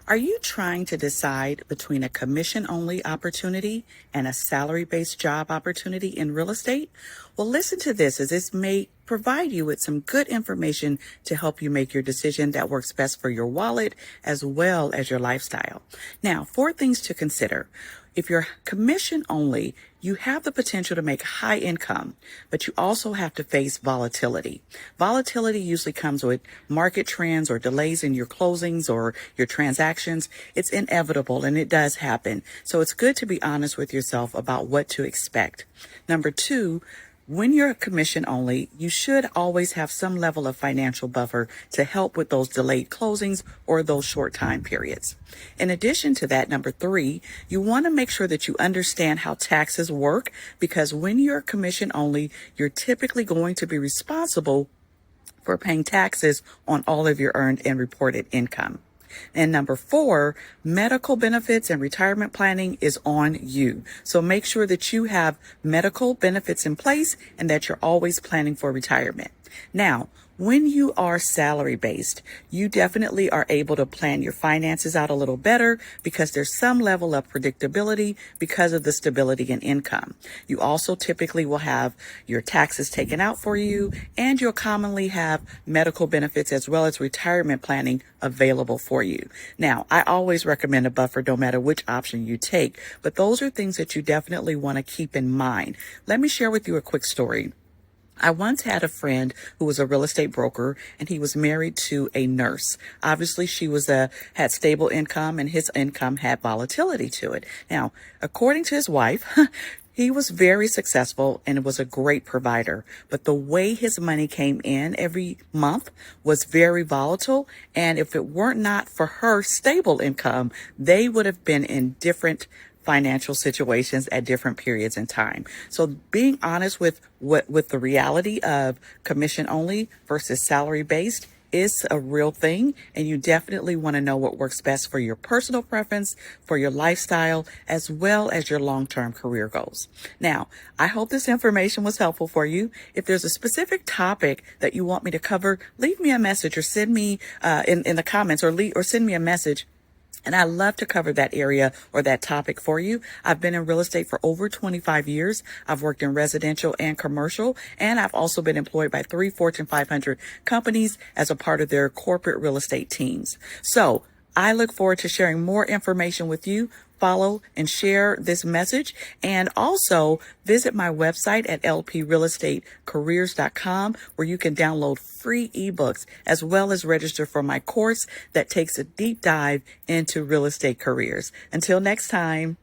Are you trying to decide between a commission-only opportunity and a salary-based job opportunity in real estate? Well, listen to this as this may provide you with some good information to help you make your decision that works best for your wallet as well as your lifestyle. Now, 4 things to consider. If you're commission only, you have the potential to make high income, but you also have to face volatility. Volatility usually comes with market trends or delays in your closings or your transactions. It's inevitable and it does happen. So it's good to be honest with yourself about what to expect. Number 2, when you're commission only, you should always have some level of financial buffer to help with those delayed closings or those short time periods. In addition to that, number 3, you want to make sure that you understand how taxes work, because when you're commission only, you're typically going to be responsible for paying taxes on all of your earned and reported income. And number 4, medical benefits and retirement planning is on you. So make sure that you have medical benefits in place and that you're always planning for retirement. Now, when you are salary based, you definitely are able to plan your finances out a little better because there's some level of predictability because of the stability in income. You also typically will have your taxes taken out for you, and you'll commonly have medical benefits as well as retirement planning available for you. Now, I always recommend a buffer no matter which option you take, but those are things that you definitely want to keep in mind. Let me share with you a quick story. I once had a friend who was a real estate broker, and he was married to a nurse. Obviously, she had stable income, and his income had volatility to it. Now, according to his wife, he was very successful and was a great provider, but the way his money came in every month was very volatile. And if it weren't not for her stable income, they would have been in different financial situations at different periods in time. So being honest with the reality of commission only versus salary based is a real thing, and you definitely want to know what works best for your personal preference, for your lifestyle, as well as your long-term career goals. Now, I hope this information was helpful for you. If there's a specific topic that you want me to cover, leave me a message or send me in the comments or send me a message. And I love to cover that area or that topic for you. I've been in real estate for over 25 years. I've worked in residential and commercial, and I've also been employed by 3 Fortune 500 companies as a part of their corporate real estate teams. So I look forward to sharing more information with you. Follow and share this message, and also visit my website at lprealestatecareers.com, where you can download free ebooks as well as register for my course that takes a deep dive into real estate careers. Until next time.